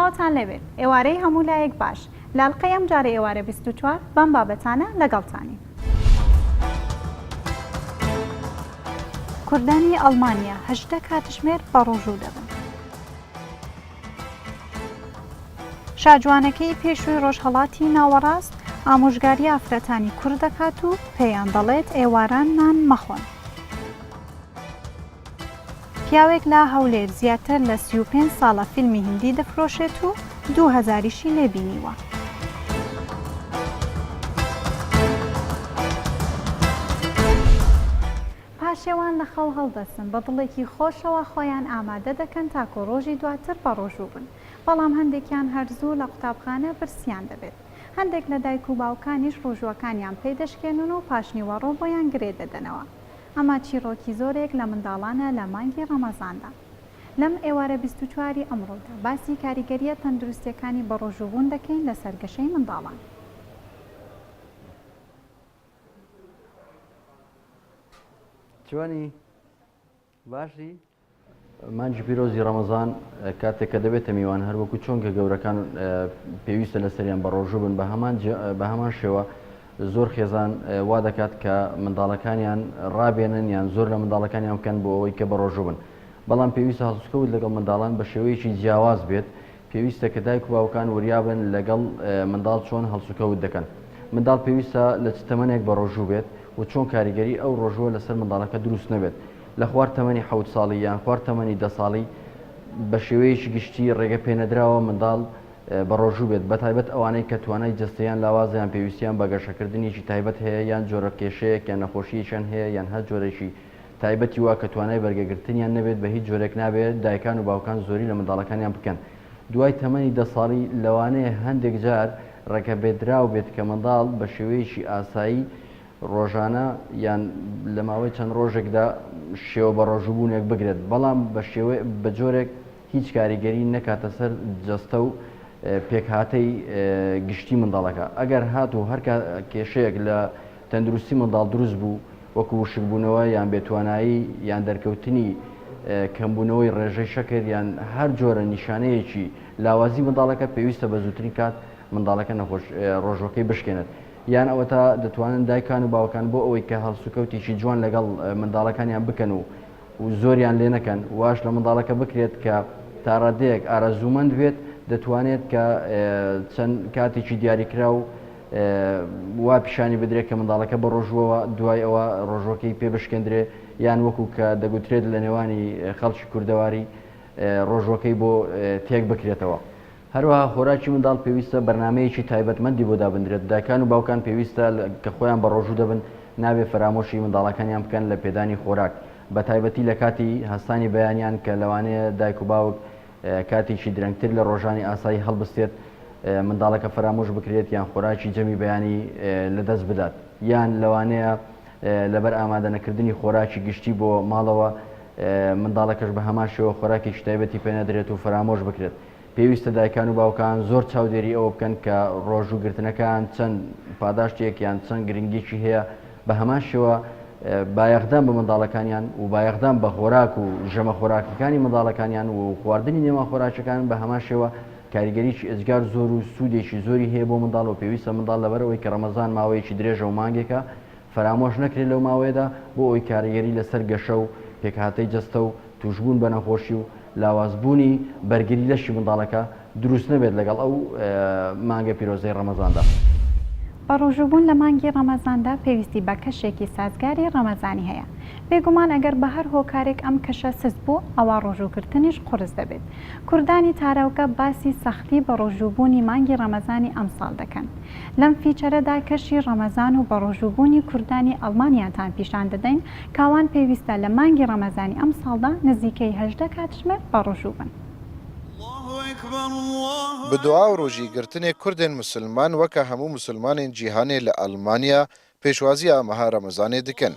سڵاوتان لەبێت ئێوارەی هەموو لایەک باش لاڵقەی ئەم جارە ئێوارە 24 بەم بابەتانە لەگەڵتانی. کوردانی ئەڵمانیا 18 کاتژمێر بە ڕۆژوو دەبن. شاجوانەکەی پێشووی ڕۆژهەڵاتی ناوەڕاست ئامۆژگاری ئافرەتانی کوورد دەکات و پێیان دەڵێت ئێواران نان مەخۆن. پیاوێک لە هەولێر زیاتر لە 35 ساڵە فیلمی هیندی دەفرۆشێت و 2000شی لێبینیوە. پاشێوان لە خەڵ هەڵدەسن بە دڵێکی خۆشەوە خۆیان ئامادە دەکەن تاکۆ ڕۆژی دواتر بە ڕۆژوو بن، بەڵام هەندێکیان هەرزوو لە قوتابخانە برسیان دەبێت. هەندێک لە دایک و باوکانیش ڕۆژوەکانیان پێی دەشکێنن و پاشنیوەڕۆ بۆیان گرێ دەدەنەوە. ئەمە چیرۆکی زۆرێک لە منداڵانە لە مانگی ڕەمەزاندا. لەم ئێوارە 24 ئەمڕۆدا باسی کاریگەریە تەندروستیەکانی بە ڕۆژووبوون دەکەین لە سەرگەشەی منداڵان. جوانی باشی مانجی پیرۆزی ڕەمەزان کاتێک کە دەبێتە میوان هەروەکو چۆنکە گەورەکان پێویستە لە سەریان بە ڕۆژوو بن بە هەمان شێوە زۆر خێزان وا دەکات کە منداڵەکانیان ڕابێنن یان زۆر لە منداڵەکانیان بکەن بۆ ئەوەی کە بە ڕۆژوو بن، بەڵام پێویستە هەڵسوکەوت لەگەڵ منداڵان بە شێوەیەکی جیاواز بێت. پێویستە کە دایک و باوکان وریابن لەگەڵ منداڵ چۆن هەڵسوکەوت دەکەن. منداڵ پێویستە لە چ تەمەنێک بە ڕۆژوو بێت و چۆن کاریگەری ئەو ڕۆژوە لەسەر منداڵەکە دروست نەبێت. لە خوار تەمەنی 7 ساڵی یان خوار تەمەنی 10 ساڵی بە شێوەیەکی گشتی ڕێگە پێنەدراوە منداڵ بە ڕۆژوو بێت، بەتایبەت ئەوانەی کە توانای جستەیان لاوازیان پێویستیان بە گەشەکردنیشی تایبەت هەیە یان جۆرە کێشەیەک یان نەخۆشییشان هەیە یان هەر جۆرەشی تایبەتی وا کە توانای بەرگەگرتنیان نەبێت بە هیچ جۆرێک نابێت دایکان و باوکان زۆری لە منداڵەکانیان بکەن. دوای تەمەنی 10 ساڵی لەوانەیە هەندێک جار ڕێگە بێدراو بێت کە منداڵ بە شێوەیەکی ئاسایی ڕۆژانە یان لە ماوەی چەند ڕۆژێکدا شێوە بە ڕۆژووبوونێک بگرێت، بەڵام بە جۆرێک هیچ کاریگەری نەکاتە سەر جەستە و پێکهاتەی گشتی منداڵەکە. ئەگەر هاتوو هەر کێشەیەک لە تەندروستی منداڵ دروست بوو وەکو وشکبوونەوە یان بێتوانایی یان دەرکەوتنی کەمبوونەوەی ڕێژەی شەکر یان هەر جۆرە نیشانەیەکی لاوازی منداڵەکە پێویستە بە زووترین کات منداڵەکە نەخۆش ڕۆژەکەی بشکێنێت، یان ئەوە تا دەتوانن دایکان و باوکان بۆ ئەوەی کە هەڵسوکەوتێکی جوان لەگەڵ منداڵەکانیان بکەن و زۆریان لێ نەکەن واش لە منداڵەکە بکرێت کە تا ڕادەیەک ئارەزوومەند بێت دەتوانێت کە چەند کاتێکی دیاریکرا و وا پیشانی بدرێت کە منداڵەکە بە ڕۆژوەوە دوای ئەوە ڕۆژەکەی پێ بشکێندرێ یان وەکو کە دەگوترێت لە نێوانی خەڵکی کوردەواری ڕۆژەکەی بۆ تێک بکرێتەوە. هەروەها خۆراکی منداڵ پێویستە بەرنمەیەکی تایبەتمەندی بۆ دابدرێت. دایکان و باوکان پێویستە کە خۆیان بە ڕۆژوو دەبن نابێ فەرامۆشی منداڵەکانیان بکەن لە پێدانی خۆراک، بە تایبەتی لە کاتی هەستانی بەیانیان کە لەوانەیە دایک و باوک کاتێکی درەنگتر لە ڕۆژانی ئاسایی هەڵبستێت منداڵەکە فرامۆش بکرێت یان خۆراکی جەمی بەیانی لەدەست بدات، یان لەوانەیە لەبەر ئامادە نەکردنی خۆراکی گشتی بۆ ماڵەوە منداڵەکەش بە هەمان شێوە خۆراکێکی تایبەتی پێ نەدرێت و فرامۆش بکرێت. پێویستە دایکان و باوکان زۆر چاودێری ئەوە بکەن کە ڕۆژوگرتنەکان چەند پاداشتێک یان چەند گرنگێکی هەیە، بە هەمان شێوە بایەخدان بە منداڵەکانیان و بایەخدان بە خۆراک و ژەمە خۆراکەکانی منداڵەکانیان و خواردنی نێوان خۆراکەکان بە هەمان شێوە کاریگەریی ئەجگار زۆر و سوودێکی زۆری هەیە بۆ منداڵ و پێویستە منداڵ لەبەرەوەی کە ڕەمەزان ماوەیەکی درێژە و مانگێکە فرامۆش نەکرێت لەو ماوەیەدا بۆ ئەوی کاریگەری لەسەر گەشە و پێکهاتەی جەستە و توشبوون بە نەخۆشی و لاوازبوونی بەرگری لەشی منداڵەکە دروست نەبێت لەگەڵ ئەو مانگە پیرۆزەی ڕەمەزاندا. بە ڕۆژووبوون لە مانگی ڕەمەزاندا پێویستی بە کەشێکی سازگاری ڕەمەزانی هەیە. بێگومان ئەگەر بە هەر هۆکارێک ئەم کەشە سست بوو ئەوە ڕۆژووگرتنیش قورس دەبێت. کوردانی تاراوکە باسی سەختی بە ڕۆژووبوونی مانگی ڕەمەزانی ئەمساڵ دەکەن. لەم فیچەرەدا کەشی ڕەمەزان و بە ڕۆژووبوونی کوردانی ئەڵمانیاتان پیشان دەدەین کاوان پێویستە لە مانگی ڕەمەزانی ئەمساڵدا نزیکەی 18 کاتژمێر بە ڕۆژوو بن. بە دوعا و ڕۆژیگرتنێک کوردên مسلمان وەکە هەموو مسلمانên cîhanê li Almanya pêşwaziya meha Remezanê dikin.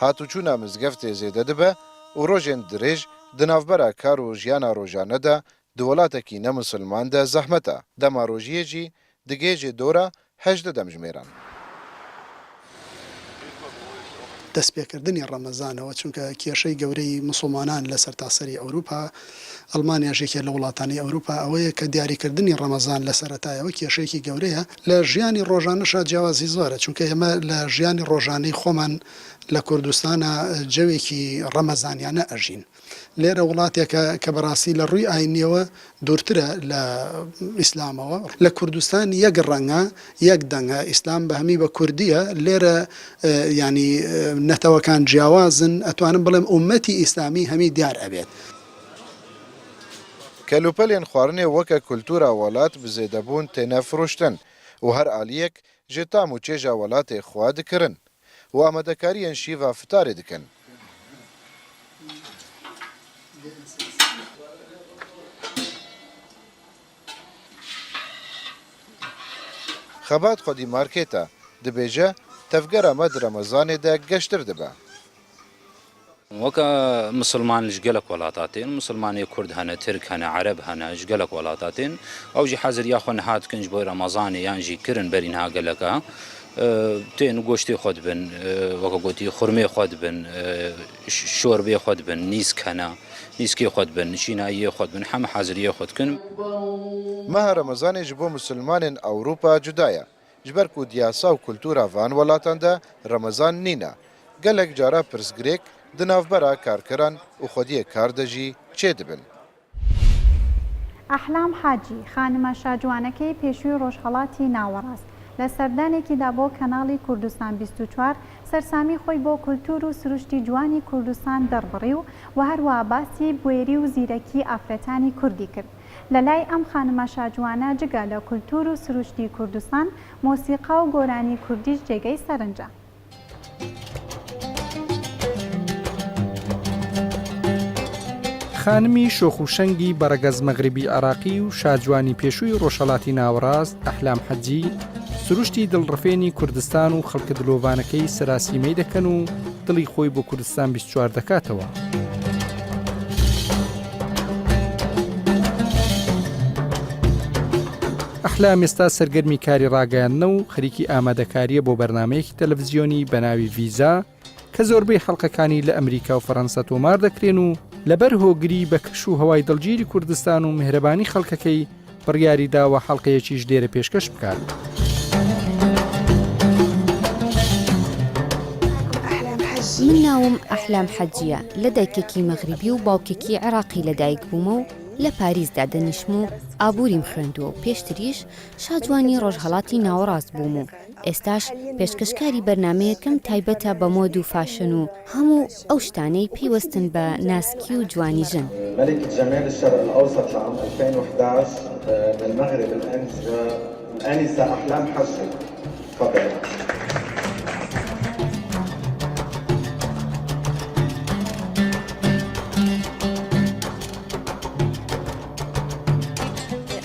Hatûçûna mizgeftê zêde dibe û rojên dirêj di navbera kar û jiyana rojane de di welatekî nemusilman de zehmet e. Dema rojiyê jî di gêjê dora 18 demjimêran. دەستپێکردنی ڕەمەزانەوە چونکە کێشەی گەورەی مسلمانان لە سەرتاسەری ئەوروپا ئەڵمانیاشێکە لە وڵاتانی ئەوروپا ئەوەیە کە دیاریکردنی ڕەمەزان لە سەرەتایەوە کێشەیەکی گەورەیە لە ژیانی ڕۆژانەشە جیاوازی زۆرە چونکە ئێمە لە ژیانی ڕۆژانەی خۆمان لە کوردستانە جەوێکی ڕەمەزانیانە ئەژین. لێرە وڵاتێکە کە بەڕاستی لە ڕووی ئاینیەوە دوورترە لە ئیسلامەوە لە کوردستان یەک ڕەنگە یەک دەنگە ئیسلام بە هەمی بە کوردیە لێرە ینی نەتەوەکان جیاوازن ئەتوانم بڵێم ئومەتی ئیسلامی هەمی دیار ئەبێت. کەلوپەلێن خواردنێ وەکە کولتورا وڵات بزێدەبوون تێنە فرۆشتن و هەر ئالیەک ژێ تام و چێژە وڵاتێ خوا دکردن و ئامادەکاریان شیڤا فتارێ دکن. خەبات خۆدی مارکێتە دەبێژە تەفگەرە مەد ڕەمەزانێدا گەشتر دەبە. وەکە مسلمان ژگەلک وڵاتاتێن مسلمانی کورد هەنە ترک هەنە عەرەب هەنە ژگەلک وڵاتاتێن ئەوژی حەزر یاخۆ نەهاتکنج بۆی ڕەمەزانێ یانژی کردن بەرین هاگەلەکە تێن گۆشتی خۆت بن وەکە گوتی خوڕمێ خۆت بن شۆربێ خۆت بن نیسک هەنە نیسکی خۆت بن شیناییە خۆت بن هەمە حەزریە خۆتکن. مەها ڕەمەزانێ ji بۆ مسلمانên ئەوروپا جودایە ji ber ku diyasa û kultura van welatan de Remezan nîne gelek cara pirsgirêk di navbera karkiran û xwediyê kar de jî çê dibin. ئەحلام حاجی خانمە شاجوانەکەی پێشووی ڕۆژهەڵاتی ناوەڕاست لە سەردانێکیدا بۆ کەناڵی کوردستان 24 سەرسامی خۆی بۆ کولتور و سروشتی جوانی کوردستان دەربڕی و هەروە باسی بوێری و زیرەکی ئافرەتانی کوردی کرد. لە لای ئەم خانمە شاجوانە جگە لە کولتور و سروشتی کوردستان مۆسیقا و گۆرانی کوردیش جێگەی سەرنجە. خانمی شۆخوشەنگی بەڕەگەز مەغربی عراقی و شاجوانی پێشووی ڕۆژهەڵاتی ناوەڕاست ئەحلام حەجی سروشتی دڵڕفێنی کوردستان و خەڵکە دلۆڤانەکەی سەراسیمەی دەکەن و دڵی خۆی بۆ کوردستان 24 دەکاتەوە. ئەحلام ئێستا سەرگەرمی کاری ڕاگەیاندنە و خەریکی ئامادەکاریە بۆ بەرنامەیەکی تەلەڤیزیۆنی بەناوی ڤیزا کە زۆربەی حەڵقەکانی لە ئەمریکا و فەڕەنسا تۆمار دەکرێن و لەبەر هۆگری بە کەش و هەوای دڵگیری کوردستان و میهرەبانی خەڵکەکەی بڕیاری داوە حەڵقەیەکیش لێرە پێشکەش بکات. من ناوم ئەحلام حەجیە لە دایکێکی مەغریبی و باوکێکی عێراقی لەدایک بوومە و لە پاریزدا دەنیشم و ئابووریم خوێندووە و پێشتریش شاجوانی ڕۆژهەڵاتی ناوەڕاست بووم و ئێستاش پێشکەشکاری بەرنمەیەکەم تایبەتە بە مۆد و فاشن و هەموو ئەو شتانەی پێیوەستن بە ناسکی و جوانی ژن. ملكة جمال الشرق الأوسط لعام 2011 بالمغرب الآنسة أحلام حجي. تفضل.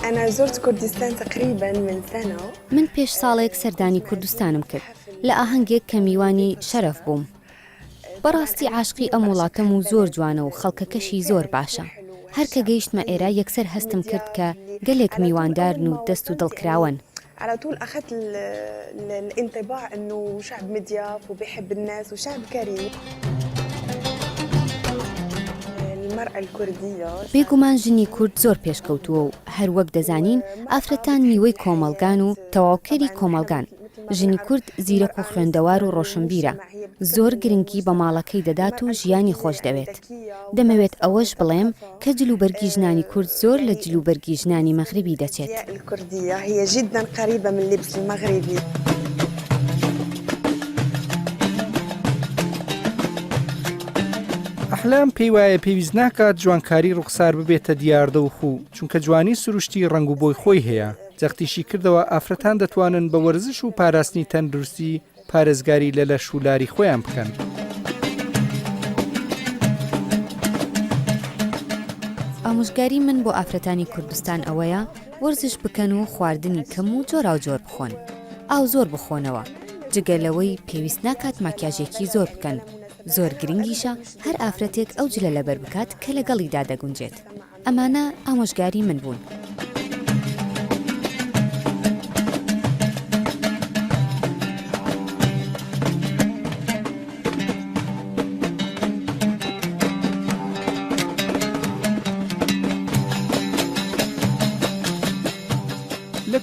أنا زرت كردستان تقريباً من سنة. من پێش ساڵێک سەردانی کوردستانم کرد لە ئاهەنگێک کە میوانی شەرەف بووم. بەڕاستی عاشقی ئەم وڵاتەم و زۆر جوانە و خەڵکەکەشی زۆر باشە. هەر کە گەیشتمە ئێرە یەکسەر هەستم کرد کە گەلێک میواندارن و دەست و دڵکراون. على طول أخذت الانطباع إنه شعب مضياف وبيحب الناس وشعب كريم. بێگومان ژنی کورد زۆر پێشکەوتووە و هەر وەک دەزانین ئافرەتان نیوەی کۆمەڵگان و تەواوکەری کۆمەڵگان. ژنی کورد زیرەک و خوێندەوار و ڕۆشنبیرە زۆر گرنگی بە ماڵەکەی دەدات و ژیانی خۆش دەوێت. دەمەوێت ئەوەش بڵێم کە جلوبەرگی ژنانی کورد زۆر لە جلوبەرگی ژنانی مەغریبی دەچێت. ئەحلام پێی وایە پێویست ناکات جوانکاری ڕوخسار ببێتە دیاردە و خوو چونکە جوانی سروشتی ڕنگ و بۆی خۆی هەیە. جەختیشی کردەوە ئافرەتان دەتوانن بە وەرزش و پاراستنی تەندروستی پارێزگاری لە شولاری خۆیان بکەن. ئامۆژگاری من بۆ ئافرەتانی کوردستان ئەوەیە وەرزش بکەن و خواردنی کەم و جۆرا و جۆر بخۆن. ئاو زۆر بخۆنەوە جگەلەوەی پێویست ناکات ماکیاژێکی زۆر بکەن. زۆر گرنگیشە هەر ئافرەتێک ئەو جلە لەبەر بکات کە لەگەڵیدا دەگونجێت. ئەمانە ئامۆژگاری من بوون.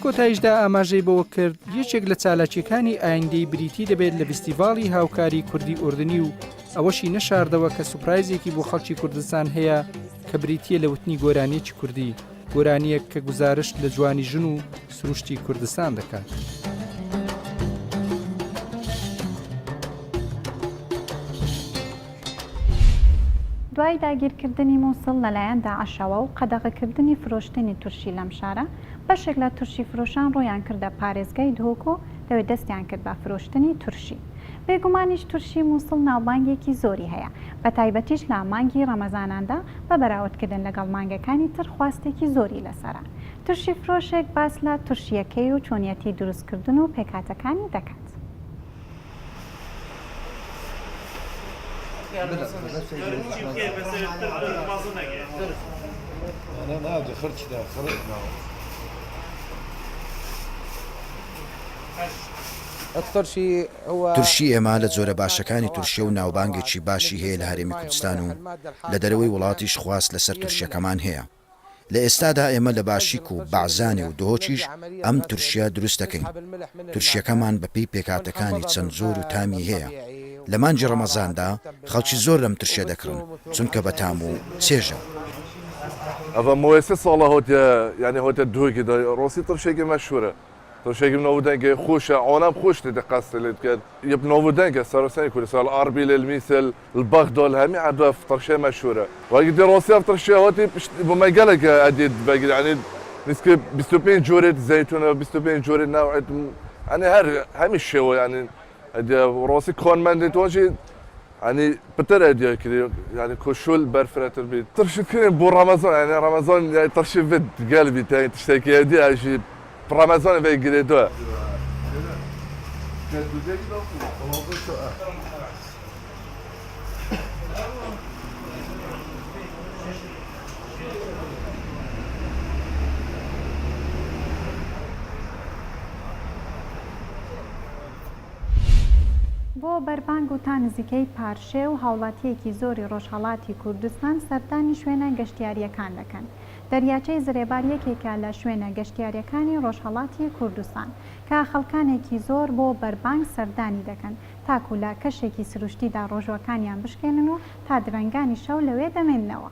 کۆتاییشدا ئاماژەی بەوە کرد یەکێک لە چالاکیەکانی ئایندەی بریتی دەبێت لە فستیڤاڵی هاوکاری کوردی ئوردنی و ئەوەشی نەشاردەوە کە سوپرایزێکی بۆ خەڵکی کوردستان هەیە کە بریتیە لە وتنی گۆرانیەکی کوردی گۆرانیەک کە گزارش لە جوانی ژن و سروشتی کوردستان دەکات. دوای داگیرکردنی مووسڵ لەلایەن داعشەوە و قەدەغەکردنی فرۆشتنی تورشی لەم شارە بەشێک لە تورشی فرۆشان ڕۆیان کردە پارێزگای دهۆک و لەوێ دەستیان کرد بە فرۆشتنی تورشی. بێگومانیش تورشی مووسڵ ناوبانگێکی زۆری هەیە بە تایبەتیش لە مانگی ڕەمەزاناندا بە بەراوردکردن لەگەڵ مانگەکانی تر خواستێکی زۆری لەسەرە. تورشی فرۆشێک باس لە تورشیەکەی و چۆنیەتی دروستکردن و پێکاتەکانی دەکات. تورشی ئێمە لە جۆرە باشەکانی تورشیە و ناوبانگێکی باشی هەیە لە هەرێمی کوردستان و لە دەرەوەی وڵاتیش خواست لەسەر تورشیەکەمان هەیە. لە ئێستادا ئێمە لە باشیک و بەعزانێ و دهۆکیش ئەم تورشیە دروست دەکەین. تورشیەکەمان بەپێی پێکاتەکانی چەند زۆر و تامی هەیە. لە مانجی ڕەمەزاندا خەڵکی زۆر لەم تورشیە دەکڕن چونکە بە تام و چێژە. ئەوە مۆسە ساڵە هۆتە یعنی هۆتە دووەکی ڕۆسی تڕشێکی مەشهورە. تڕشێکی نۆودەنگە خۆشە ئەوانام خۆش قەست لێت کرد. یەک نۆودەنگە سەرسەنی کوردستان ئاربی للمیسل البەغداد هەمی عەدە تڕشێ مەشهورە. وەگی دی ڕۆسیا تڕشێ هۆتی بۆ مەگەلێکە ئەدێت بەگیر یعنی نسکە 25 جۆرێت زەیتونە 25 جۆرێت ناوعێت یعنی هەمی شێوە یعنی ڕۆسی کۆنمەندێت تۆژی يعني بتر اديا كذا يعني كشول برفرات البيت ترشد كذا بو رمضان يعني رمضان يعني ترشد بد قلبي تاني تشتكي اديا شيء رمضان في قريتها بۆ بەربانگ و تا نزیکەی پارشێ و هاوڵاتیەکی زۆری ڕۆژهەڵاتی کوردستان سەردانی شوێنە گەشتیاریەکان دەکەن. دەریاچەی زرێبار یەکێکە لە شوێنە گەشتیاریەکانی ڕۆژهەڵاتی کوردستان کە خەڵکانێکی زۆر بۆ بەربانگ سەردانی دەکەن تاکو لە کەشێکی سروشتیدا ڕۆژوەکانیان بشکێنن و تا درەنگانی شەو لەوێ دەمێننەوە.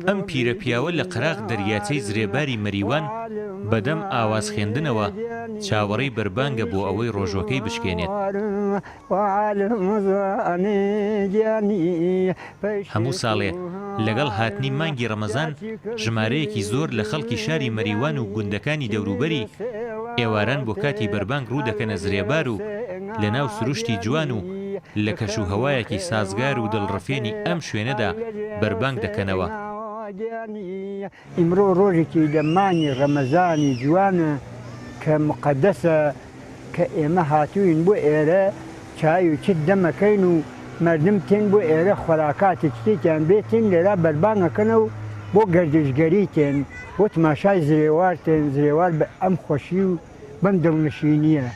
ئەم پیرە پیاوە لە قەراغ دەریاچەی زرێباری مەریوان بەدەم ئاواز خوێندنەوە چاوەڕێی بەربانگە بۆ ئەوەی ڕۆژوەکەی بشکێنێت. هەموو ساڵێ لەگەڵ هاتنی مانگی ڕەمەزان ژمارەیەکی زۆر لە خەڵکی شاری مەریوان و گوندەکانی دەوروبەری ئێواران بۆ کاتی بەربانگ ڕوو دەکەنە زرێبار و لە ناو سروشتی جوان و لە کەش و هەوایەکی سازگار و دڵڕەفێنی ئەم شوێنەدا بەربانگ دەکەنەوە. ئیمڕۆ ڕۆژێکی لە مانگی ڕەمەزانی جوانە کە مقەدەسە کە ئێمە هاتووین بۆ ئێرە چای و چت دەمەکەین و مردم تێن بۆ ئێرە خۆراکاتی چتێکیان بێتین لێرا بەربانگەکەنە و بۆ گەردشگەری تێن بۆ تماشای زرێوار تێن زرێوار بە ئەم خۆشی و بەم دڵنشینیە.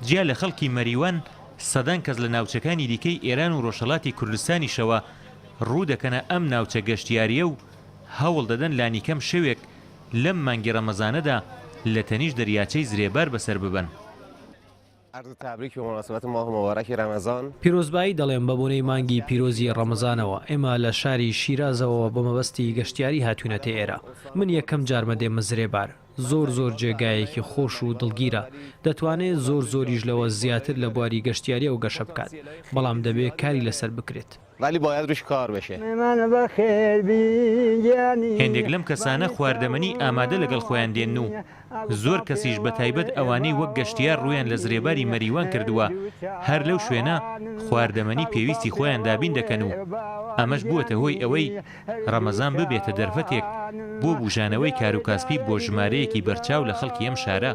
جیا لە خەڵکی مەریوان سەدان کەس لە ناوچەکانی دیکەی ئێران و ڕۆژهەڵاتی کوردستانیشەوە ڕوو دەکەنە ئەم ناوچە گەشتیاریە و هەوڵ دەدەن لانیکەم شەوێک لەم مانگی ڕەمەزانەدا لە تەنیش دەریاچەی زرێبار بەسەر ببەن. پیرۆزبایی دەڵێن بە بۆنەی مانگی پیرۆزی ڕەمەزانەوە ئێمە لە شاری شیرازەوە بە مەبەستی گەشتیاری هاتوونەتە ئێرە. من یەکەم جارمە دێمە زرێبار. زۆر جێگایەکی خۆش و دڵگیرە دەتوانێت زۆریش لەوە زیاتر لە بواری گەشتیاری و گەشە بکات بەڵام دەبێت کاری لەسەر بکرێت. هێندێک لەم کەسانە خواردەمەنی ئامادە لەگەڵ خۆیان دێن و زۆر کەسیش بە تایبەت ئەوانەی وەک گەشتیار ڕویان لە زرێباری مەریوان کردووە هەر لەو شوێنە خواردەمەنی پێویستی خۆیان دابین دەکەن و ئەمەش بووەتە هۆی ئەوەی ڕەمەزان ببێتە دەرفەتێک بۆ بوژانەوەی کاروکاسبی بۆ ژمارەیەکی بەرچاو لە خەڵکی ئەم شارە.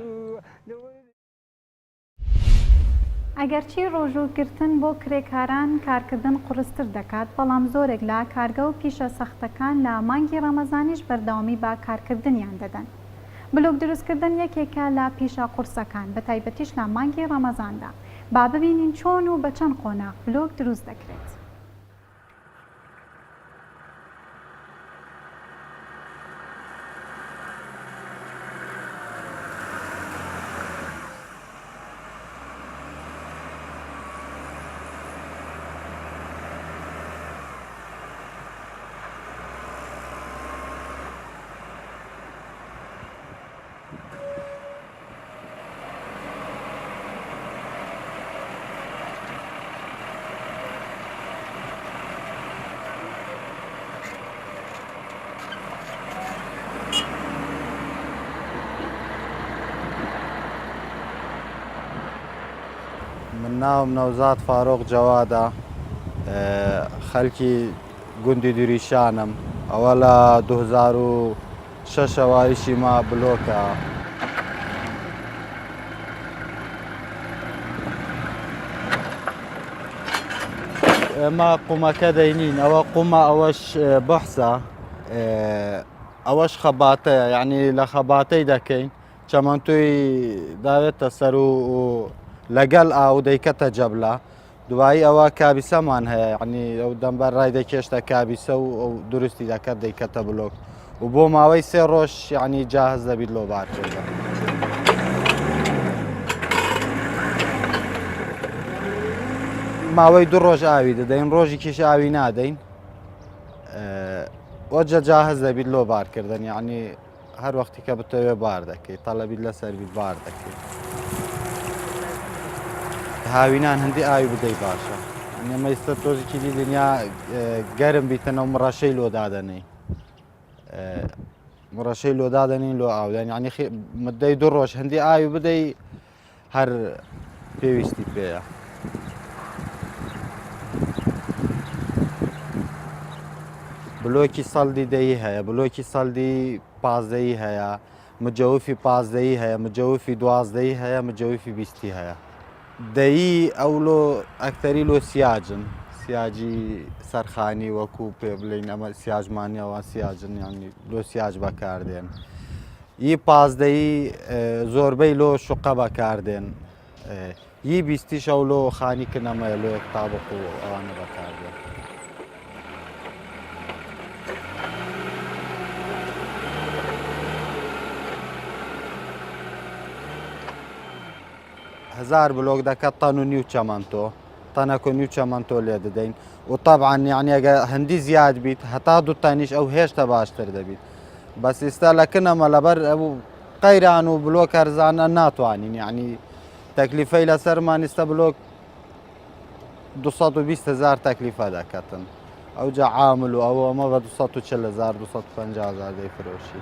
ئەگەرچی ڕۆژوگرتن بۆ کرێکاران کارکردن قورستر دەکات بەڵام زۆرێک لە کارگە و پیشە سەختەکان لە مانگی ڕەمەزانیش بەردەوامی بە کارکردنیان دەدەن. بلوگ دروستکردن یەکێکە لە پیشە قورسەکان بە تایبەتیش لە مانگی ڕەمەزاندا. با ببینین چۆن و بە چەند قۆناغ بلوگ دروست دەکرێت. من ناوم نەوزات فارۆق جەوادە خەلکی گوندی دووریشانم ئەوە لە 2006 واریشی ما بلۆکە ئێمە قومەکە دەینین ئەوە قومە ئەوەش بەحسە ئەوەش خەباتەیە یعنی لە خەباتەی دەکەین چەمەنتۆی داوێتە سەر و لەگەڵ ئاو دەیکەتە جەبلا دوایی ئەوە کابیسەمان هەیە یعنی ئەو دەمبەر ڕای دەکێشتە کابیسە و ئەو دروستی دەکات دەیکەتە بلۆک و بۆ ماوەی 3 ڕۆژ یعنی جاهز دەبیت لۆ بارکردن ماوەی 2 ڕۆژ ئاوی دەدەین ڕۆژی کیش ئاوی نادەین وەجە جاهز دەبیت لۆ بارکردن یعنی هەر وەختی کە بتەوێ بار دەکەیت تەڵەبیت لەسەر بیت بار دەکەیت هاوینان هەندی ئاوی بدەی باشە ئەمە ئێستا تۆزێکی دی دنیا گەرم بیتەنەوە مڕەشەی لۆدادەنەی مڕەشەی لۆدادەنین لۆ ئاودان یعنی مدەی 2 ڕۆژ هەندی ئاوی بدەی هەر پێویستی پێیە بلۆکی سەڵدی دەیی هەیە بلۆکی سەڵدی پازدەیی هەیە مجەوفی پازدەیی هەیە مجەوفی دوازدەیی هەیە مجەوفی بیستی هەیە دەیی ئەو لۆ ئەکتەری لۆ سیاجن سیاجی سەرخانی وەکو پێ بڵین ئەمە سیاجمانیەوە سیاجن یانی لۆ سیاج بەکاردێن یی پازدەیی زۆربەی لۆ شوقە بەکاردێن یی بیستیش ئەو لۆ خانی کنەمەیە لۆ تابق و ئەوانە بەکاردێن هزار بلۆک دەکات تەن و نیو چەمەنتۆ تەنەکە و نیو چەمەنتۆ لێ دەدەین و طبعاً یعنی ئەگە هەندی زیاد بیت هەتا 2 تەنیش ئەو هێشتا باشتر دەبیت بەس ئێستا لە کنەمە لەبەر ئەو قەیران و بلۆک هەرزانە ناتوانین یعنی تەکلیفەی لەسەرمان ئێستا بلۆک 220,000 تەکلیفە دەکەتن ئەوجا عامل و ئەوە ئەمە بە 240,000 250,000 دەیفرۆشی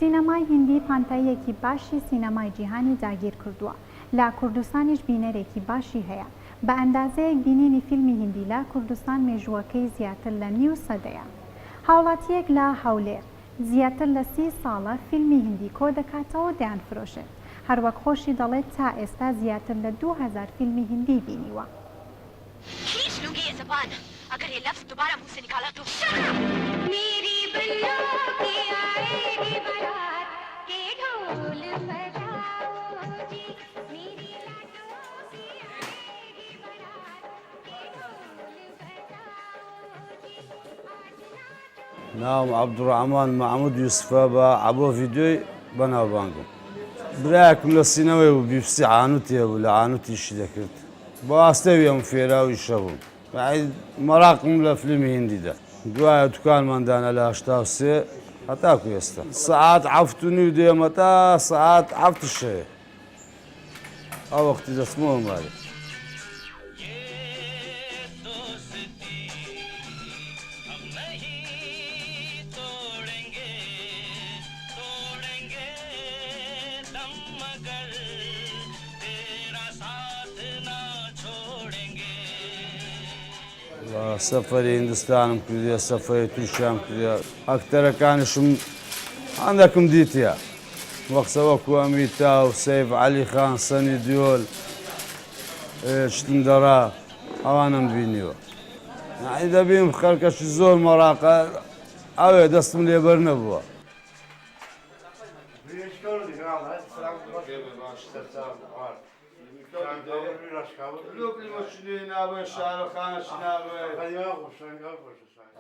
سینەمای هیندی پانتاییەکی باشی سینەمای جیهانی داگیر کردووە لە کوردستانیش بینەرێکی باشی هەیە بە ئەندازەیەک بینینی فیلمی هیندی لە کوردستان مێژووەکەی زیاتر لە 9 سەدەیە هاوڵاتیەک لە هەولێر زیاتر لە 30 ساڵە فیلمی هیندی کۆ دەکاتەوە دەیانفرۆشێت هەروەک خۆشی دەڵێت تا ئێستا زیاتر لە 2000 فیلمی هیندی بینیوە अगर ये लफ्ज दोबारा मुंह से निकाला तो मेरी बल्लो की आएगी बारात के ढोल बजाओ जी मेरी लाडो की आएगी बारात के ढोल बजाओ जी ناوم عبدالرحمن محمود یوسفە عبۆ ڤیدۆی بەناوبانگم براکم لە سینەوەی و بیپسی عانوتی هەبوو لە عانوتیشی دەکرد بۆ ئاستەوی ئەم فێراوی شەبوو مەراقم لە فیلمی هیندیدا دوایە دوکانماندانە لە 83 هەتاکو ئێستا سەعات 7:30 دێمە تا سەعات 7 شەیە ئەو وەختی دەستمەوە مارێ سەفەری هیندستانم کردە سەفەری تووشیان کردە ئەکتەرەکانیشم هەندێکم دیتە وەخسەوەکو ئەمیتا و سەیف عەلی خان سەنی دیۆل شتم دەڕا ئەوانم بینیوە دەبیم خەڵکەشی زۆر مەراقە ئەوێ دەستم لێبەر نەبووە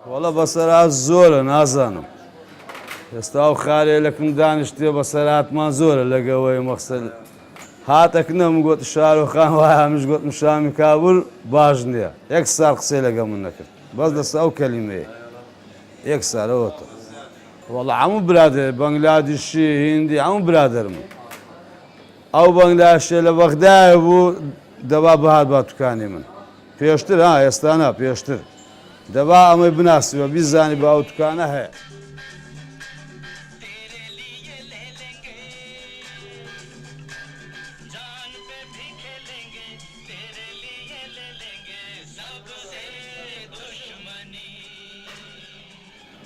وەڵە بەسەرات زۆرە نازانم ئێستا ئەو خارێ لەکم دانیشتێ بەسەراتمان زۆرە لەگەوەی مەخسەل هاتەکنەم گوت شارۆخان وایە هەمیش گوت شامی کابوور باش نییە یەک ساڵ قسەی لەگە من نەکرد بەس دەستا ئەو کەلیمەیە یەک ساڵەوەتە وەڵە هەموو برادر بەنگلادیشی هیندی هەموو برادرمە ئەو بەنگلاشێ لە بەغدایە بوو دەبا بەهات باتووکانی من پێشتر ئێستانا پێشتر دەبا ئەمەی بناسیوە بیزانی بە ئەوتوکانە هەیە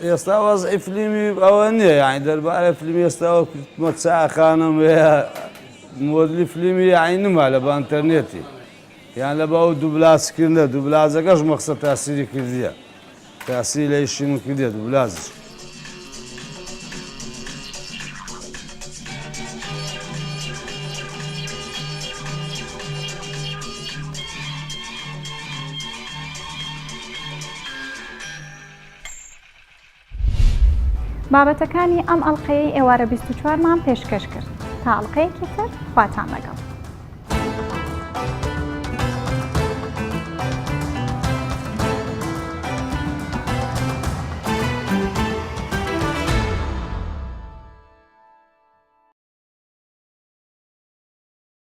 ئێستا وەزعی فلیمی ئەوە نییە یانی دەربارە فلیمی ئێستاوە کردمە چاخانم مۆدلی فلیمی یاینما لە بە ئینتەرنێتی یان لە بە ئەو دووبلاسکردە دووبلازەکەش مەخسە تاسیری کردیە تاسی لە ئیشی من کردێت دووبلازش بابەتەکانی ئەم ئەڵلقەیەی ئێوارە 24مان پێشکەش کرد تا ئەڵلقەیەکی تر خواتان لەگەڵ